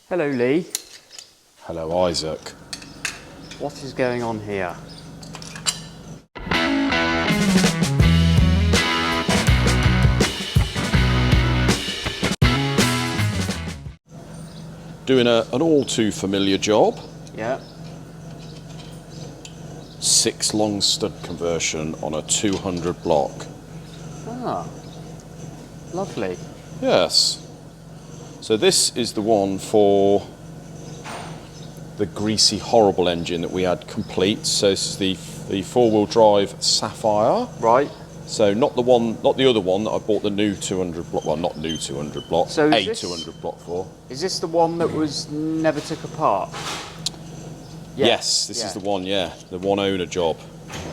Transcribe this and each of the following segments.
Hello, Lee. Hello, Isaac. What is going on here? Doing an all too familiar job. Yeah. 6 long stud conversion on a 200 block. Ah, lovely. Yes. So this is the one for the greasy, horrible engine that we had complete. So this is the four-wheel drive Sapphire. Right. So not the other one that I bought the new 200 block. Well, not new 200 block. So a this, 200 block for. Is this the one that was never took apart? Yeah. Yes, this is the one. Yeah, the one owner job.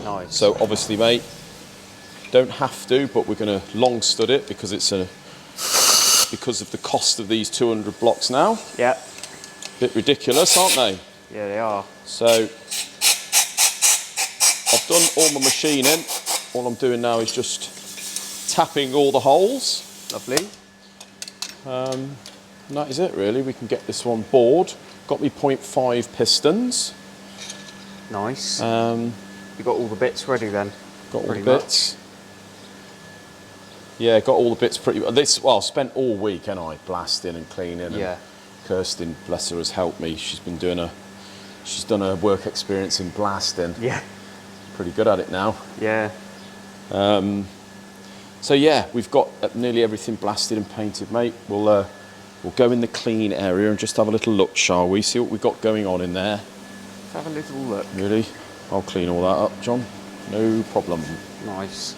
Nice. So obviously, mate, don't have to, but we're going to long stud it because because of the cost of these 200 blocks now. Yeah. Bit ridiculous, aren't they? Yeah, they are. So I've done all my machining. All I'm doing now is just tapping all the holes. Lovely. And that is it, really. We can get this one bored. Got me 0.5 pistons. Nice. You got all the bits ready then? Got all the bits. Yeah, got all the bits pretty well. I spent all week, and I blasting and cleaning. Yeah. And Kirsten, bless her, has helped me. She's done a work experience in blasting. Yeah. Pretty good at it now. Yeah. So yeah, we've got nearly everything blasted and painted, mate. We'll go in the clean area and just have a little look, shall we? See what we've got going on in there. Let's have a little look. Really? I'll clean all that up, John. No problem. Nice.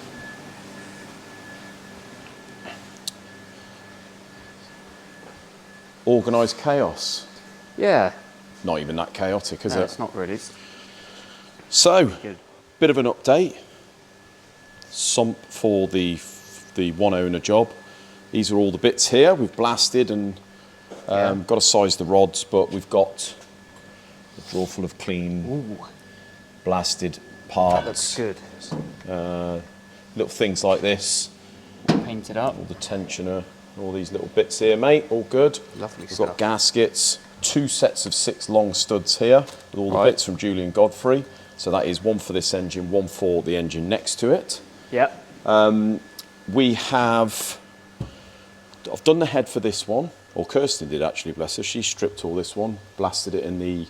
Organised chaos. Yeah. Not even that chaotic, is it? It's not really. So, Good. bit of an update. Sump for the one owner job. These are all the bits here. We've blasted and got to size the rods, but we've got a drawer full of clean, blasted parts. That looks good. Little things like this. Painted up. All the tensioner, all these little bits here, mate. All good. Lovely We've stuff. got gaskets. 2 sets of 6 long studs here with all the bits from Julian Godfrey. So that is one for this engine, one for the engine next to it. Yep. I've done the head for this one, or Kirsten did actually, bless her. She stripped all this one, blasted it in the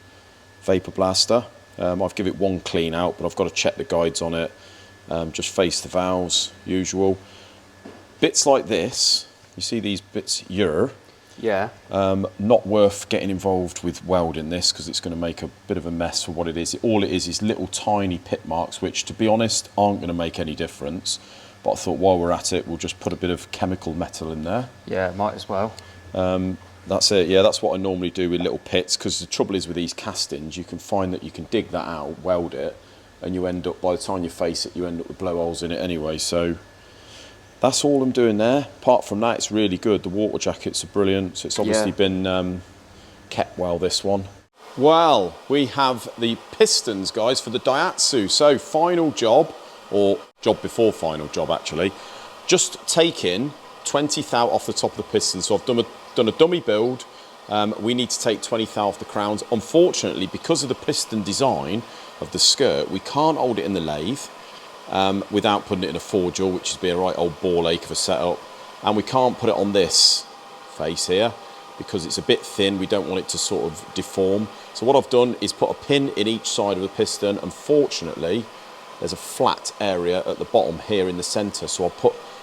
vapor blaster. I've given it one clean out, but I've got to check the guides on it. Just face the valves, usual. Bits like this, you see these bits here. Yeah. Not worth getting involved with welding this because it's going to make a bit of a mess for what it is. All it is little tiny pit marks, which to be honest aren't going to make any difference. But I thought while we're at it, we'll just put a bit of chemical metal in there. Yeah, might as well. That's it. Yeah, that's what I normally do with little pits, because the trouble is with these castings, you can find that you can dig that out, weld it, and you end up, by the time you face it, you end up with blowholes in it anyway. So that's all I'm doing there. Apart from that, it's really good. The water jackets are brilliant. So it's obviously been kept well, this one. Well, we have the pistons, guys, for the Datsun. So final job, or job before final job, actually. Just taking 20 thou off the top of the piston. So I've done a dummy build. We need to take 20 thou off the crowns. Unfortunately, because of the piston design of the skirt, we can't hold it in the lathe. Without putting it in a forger, which would be a right old ball ache of a setup. And we can't put it on this face here because it's a bit thin. We don't want it to sort of deform. So what I've done is put a pin in each side of the piston. Unfortunately, there's a flat area at the bottom here in the centre. So I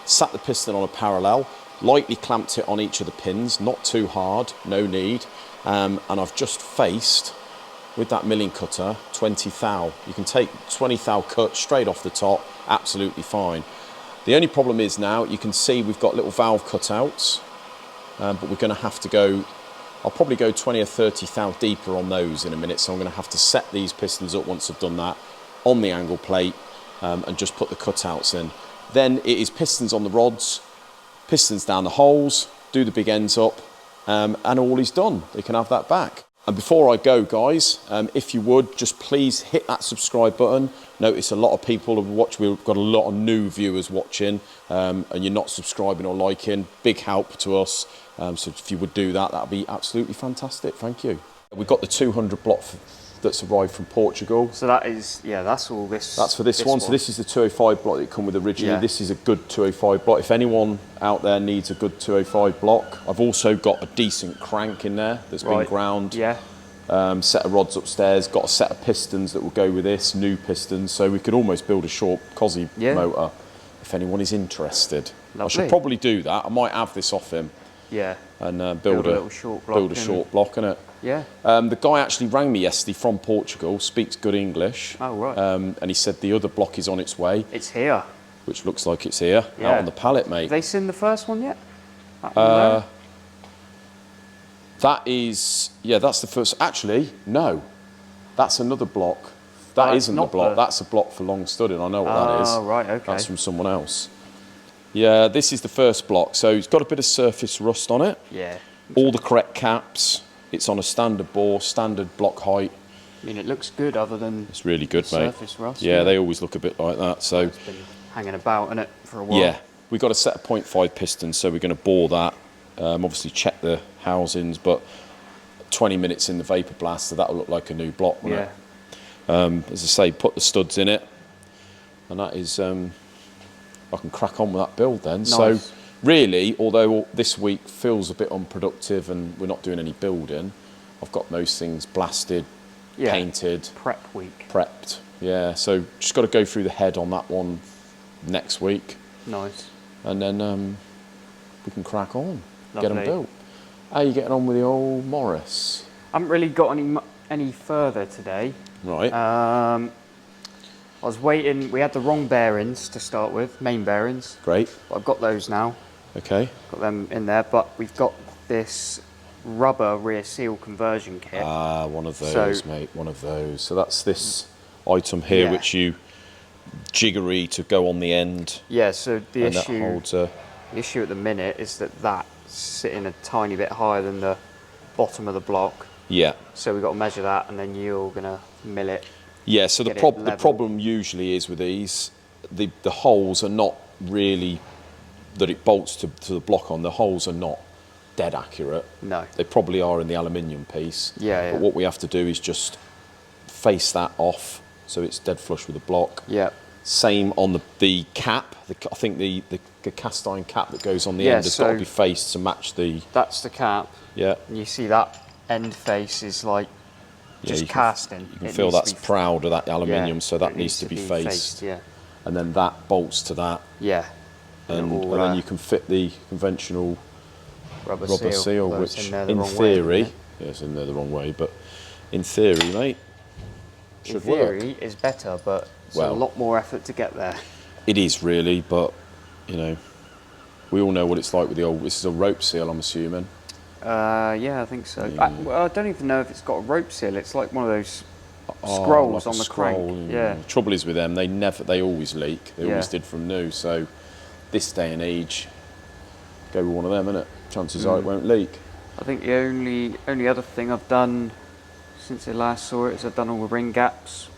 sat the piston on a parallel, lightly clamped it on each of the pins, not too hard, no need. And I've just faced, with that milling cutter, 20 thou. You can take 20 thou cut straight off the top, absolutely fine. The only problem is now, you can see we've got little valve cutouts, but we're going to have to go, I'll probably go 20 or 30 thou deeper on those in a minute, so I'm going to have to set these pistons up once I've done that on the angle plate and just put the cutouts in. Then it is pistons on the rods, pistons down the holes, do the big ends up, and all is done. They can have that back. And before I go, guys, if you would, just please hit that subscribe button. Notice a lot of people have watched. We've got a lot of new viewers watching. and you're not subscribing or liking, big help to us. So if you would do that, that'd be absolutely fantastic. Thank you. We've got the 200 block that's arrived from Portugal. So that is, yeah, that's all this. That's for this one. So this is the 205 block that it come with originally. Yeah. This is a good 205 block. If anyone out there needs a good 205 block, I've also got a decent crank in there that's been ground. Yeah. Set of rods upstairs, got a set of pistons that will go with this, new pistons, so we could almost build a short Cosy motor if anyone is interested. Lovely. I should probably do that. I might have this off him. Yeah. And build a little short block. Build a short block, innit? Yeah. The guy actually rang me yesterday from Portugal, speaks good English. Oh, right. And he said the other block is on its way. It's here. Which looks like it's here, out on the pallet, mate. Have they seen the first one yet? That is, that's the first. Actually, no, that's another block. That isn't the block. That's a block for long studding. I know what that is. Oh, right, okay. That's from someone else. Yeah, this is the first block. So it's got a bit of surface rust on it. Yeah. All the correct caps. It's on a standard bore, standard block height. I mean, it looks good other than it's really good, mate. Surface rust. Yeah, they always look a bit like that. So it's been hanging about in it for a while. Yeah, we've got a set of 0.5 pistons, so we're going to bore that. Obviously check the housings, but 20 minutes in the vapor blast, so that'll look like a new block, won't it? As I say, put the studs in it, and that is, I can crack on with that build then. Nice. So really, although this week feels a bit unproductive and we're not doing any building, I've got most things blasted, painted. Prep week. Prepped, yeah. So just got to go through the head on that one next week. Nice. And then we can crack on. Lovely. Get them built. How are you getting on with the old Morris? I haven't really got any further today. Right. I was waiting. We had the wrong bearings to start with, main bearings. Great. But I've got those now. Okay. Got them in there, but we've got this rubber rear seal conversion kit. Ah, one of those, mate. One of those. So that's this item here, which you jiggery to go on the end. Yeah. So the issue. That holds a... The issue at the minute is that that's sitting a tiny bit higher than the bottom of the block. Yeah. So we've got to measure that, and then you're gonna mill it. Yeah. So the problem usually is with these, the holes are not really that it bolts to the block on. The holes are not dead accurate. No. They probably are in the aluminium piece. Yeah. But what we have to do is just face that off so it's dead flush with the block. Yeah. Same on the cap. I think the cast iron cap that goes on the end has got to be faced to match the... That's the cap. Yeah. And you see that end face is like just casting. You can feel that's proud of that aluminium, so that needs to be faced. Yeah. And then that bolts to that. Yeah. And then you can fit the conventional rubber seal, which in theory, it's in there the wrong way, but in theory, mate, should work. In theory is better, but it's a lot more effort to get there. It is really, but you know, we all know what it's like with the old. This is a rope seal, I'm assuming. Yeah, I think so. Yeah. I don't even know if it's got a rope seal. It's like one of those scrolls like on the crank. Yeah. The trouble is with them, they always leak. They always did from new. So this day and age, go with one of them, innit? Chances are it won't leak. I think the only other thing I've done since I last saw it is I've done all the ring gaps.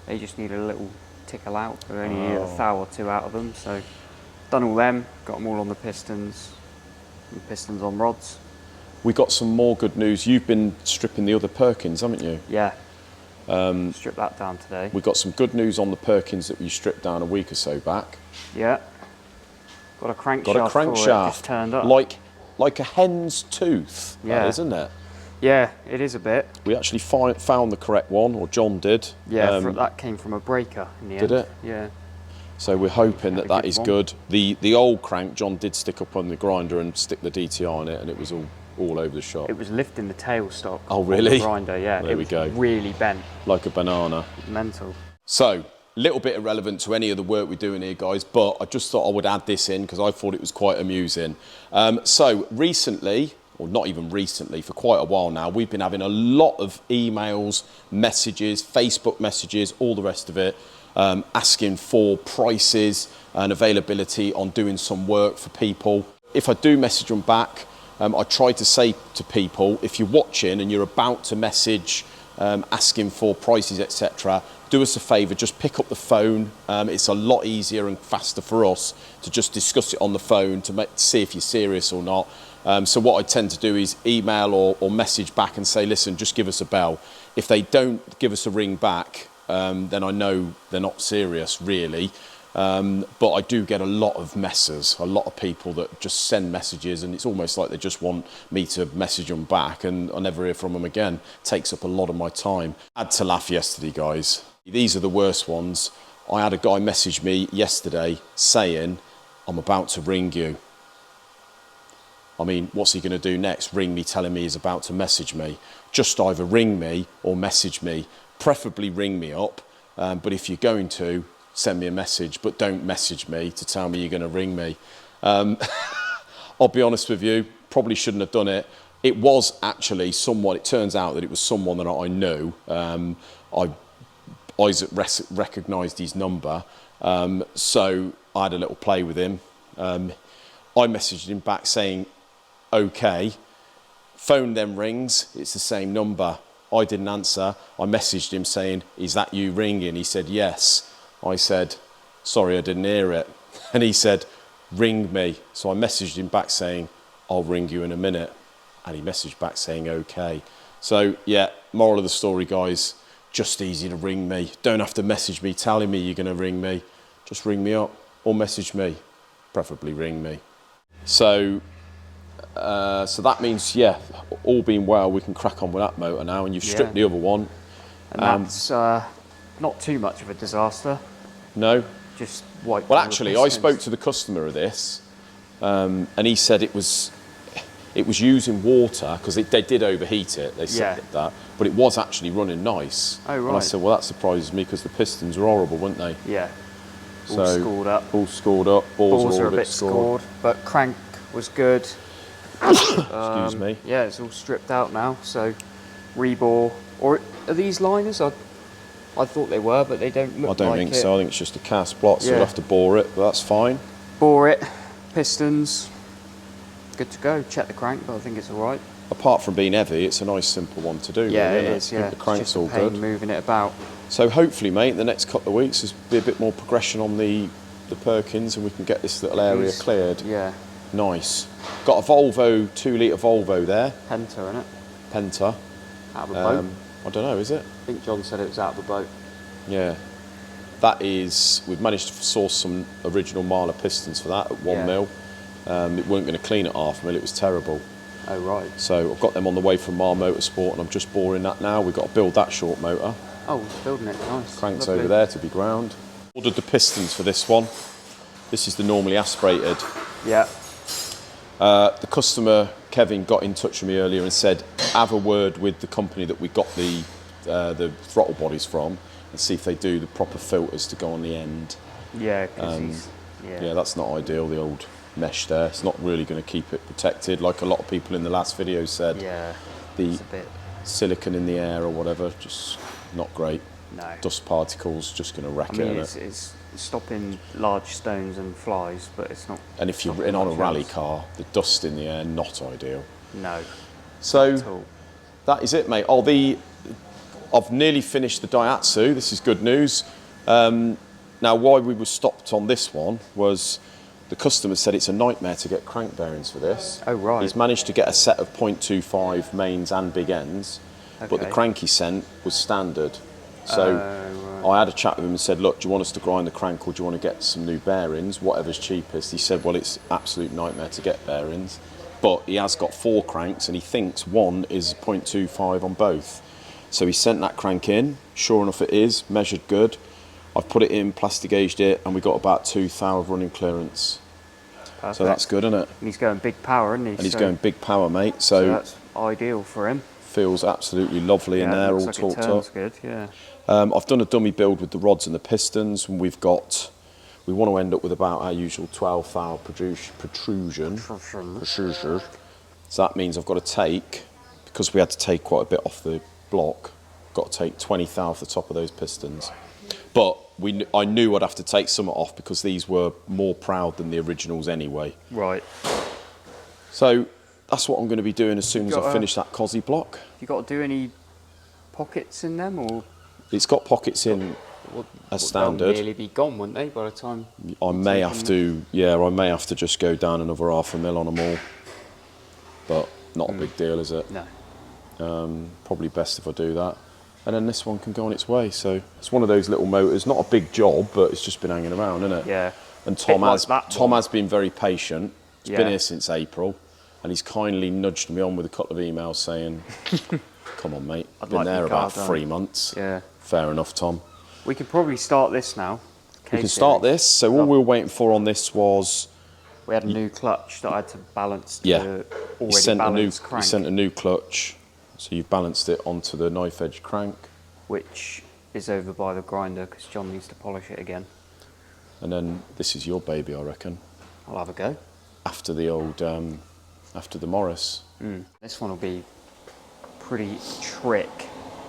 They just need a little tickle out. I only need a thou or two out of them. So done all them, got them all on the pistons, and pistons on rods. We got some more good news. You've been stripping the other Perkins, haven't you? Yeah. Stripped that down today. We got some good news on the Perkins that we stripped down a week or so back. Yeah. Got a crankshaft. For it, just turned up. Like a hen's tooth, that is, isn't it? Yeah, it is a bit. We actually found the correct one, or John did. Yeah, that came from a breaker in the end. Did it? Yeah. So we're hoping that is good. The old crank, John did stick up on the grinder and stick the DTI on it, and it was all over the shop. It was lifting the tailstock. Oh, really? On the grinder, yeah. There we go. Really bent. Like a banana. Mental. So, a little bit irrelevant to any of the work we're doing here, guys, but I just thought I would add this in because I thought it was quite amusing. So, recently, or not even recently, for quite a while now, we've been having a lot of emails, messages, Facebook messages, all the rest of it, asking for prices and availability on doing some work for people. If I do message them back, I try to say to people, if you're watching and you're about to message asking for prices, etc., do us a favour, just pick up the phone. It's a lot easier and faster for us to just discuss it on the phone to see if you're serious or not. So what I tend to do is email or message back and say, listen, just give us a bell. If they don't give us a ring back, then I know they're not serious, really. But I do get a lot of messers, a lot of people that just send messages, and it's almost like they just want me to message them back, and I never hear from them again. Takes up a lot of my time. I had to laugh yesterday, guys. These are the worst ones. I had a guy message me yesterday saying, I'm about to ring you. I mean, what's he going to do next? Ring me telling me he's about to message me. Just either ring me or message me. Preferably ring me up, but if you're going to, send me a message, but don't message me to tell me you're going to ring me. I'll be honest with you, probably shouldn't have done it. It was actually someone, it turns out that it was someone that I knew. Isaac recognised his number, so I had a little play with him. I messaged him back saying, okay. Phone then rings, it's the same number. I didn't answer. I messaged him saying, is that you ringing? He said, yes. I said, sorry, I didn't hear it. And he said, ring me. So I messaged him back saying, I'll ring you in a minute. And he messaged back saying, okay. So yeah, moral of the story, guys, just easy to ring me. Don't have to message me telling me you're going to ring me. Just ring me up or message me, preferably ring me. So that means, yeah, all being well, we can crack on with that motor now, and you've stripped the other one. And that's not too much of a disaster. No. Just wipe. Well, actually, I spoke to the customer of this, and he said it was using water because they did overheat it. They said that, but it was actually running nice. Oh right. And I said, well, that surprises me because the pistons were horrible, weren't they? Yeah. All scored up. All scored up. Balls are a bit scored, but crank was good. Excuse me. Yeah, it's all stripped out now. So rebore, or are these liners? I thought they were, but they don't look like it. I don't think so. I think it's just a cast block, so we'll have to bore it, but that's fine. Bore it, pistons, good to go. Check the crank, but I think it's all right. Apart from being heavy, it's a nice simple one to do. Yeah, really, it is. Yeah, the crank's just all pain good. Moving it about. So hopefully, mate, in the next couple of weeks, there's be a bit more progression on the Perkins, and we can get this little area cleared. Yeah. Nice. Got a Volvo, 2-litre Volvo there. Penta, innit? Penta. Out of the boat. I don't know, is it? I think John said it was out of the boat. Yeah. That is, we've managed to source some original Marla pistons for that at 1 mil. It weren't going to clean at 0.5 mil, it was terrible. Oh, right. So I've got them on the way from Mar Motorsport, and I'm just boring that now. We've got to build that short motor. Oh, building it, nice. Crank's over there to be ground. Ordered the pistons for this one. This is the normally aspirated. Yeah. The customer, Kevin, got in touch with me earlier and said, have a word with the company that we got the throttle bodies from and see if they do the proper filters to go on the end. Yeah, because yeah, that's not ideal, the old mesh there. It's not really going to keep it protected, like a lot of people in the last video said. Yeah, the silicon in the air or whatever, just not great. No. Dust particles, just going to wreck it. It's stopping large stones and flies, but it's not. And if you're in on a rally car, the dust in the air, not ideal. No. So that is it, mate. I've nearly finished the Datsun. This is good news. Now, why we were stopped on this one was the customer said it's a nightmare to get crank bearings for this. Oh, right. He's managed to get a set of 0.25 mains and big ends, but the crank he sent was standard. So I had a chat with him and said, look, do you want us to grind the crank or do you want to get some new bearings, whatever's cheapest? He said, well, it's absolute nightmare to get bearings, but he has got 4 cranks and he thinks one is 0.25 on both. So he sent that crank in, sure enough it is, measured good. I've put it in, plastic gauged it, and we got about 2 thou of running clearance. Perfect. So that's good, isn't it? And he's going big power, isn't he? And he's going big power, mate. So that's ideal for him. Feels absolutely lovely in there, all torqued up. Good, yeah. I've done a dummy build with the rods and the pistons, and we want to end up with about our usual 12 thou protrusion. So that means I've got to take, because we had to take quite a bit off the block, got to take 20 thou off the top of those pistons. But I knew I'd have to take some off because these were more proud than the originals anyway. Right. So that's what I'm going to be doing as soon as I finish that Cosy block. You got to do any pockets in them, or It's got pockets in as standard. They'll nearly be gone, won't they, by the time? I may have to just go down another $500,000 on them all, but not a big deal, is it? No. Probably best if I do that. And then this one can go on its way. So it's one of those little motors, not a big job, but it's just been hanging around, isn't it? Yeah. And Tom Like has been very patient. He's been here since April, and he's kindly nudged me on with a couple of emails saying, "Come on, mate, I've been there about 3 months." Yeah. Fair enough, Tom. We can probably start this now. We can start this. So all we were waiting for on this was we had a new clutch that I had to balance the already balanced crank. You sent a new clutch, so you've balanced it onto the knife edge crank, which is over by the grinder because John needs to polish it again. And then this is your baby, I reckon. I'll have a go. After the old, after the Morris. This one will be pretty trick,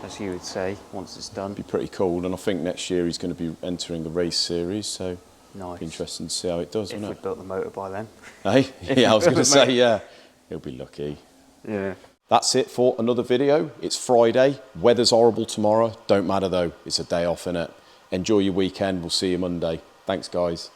as you would say, once it's done. Be pretty cool, and I think next year he's going to be entering the race series, so nice. Be interesting to see how it does, if won't we it? built the motor by then. Hey, yeah, I was going to say, yeah, he'll be lucky. Yeah. That's it for another video. It's Friday. Weather's horrible tomorrow. Don't matter though. It's a day off, innit? Enjoy your weekend. We'll see you Monday. Thanks, guys.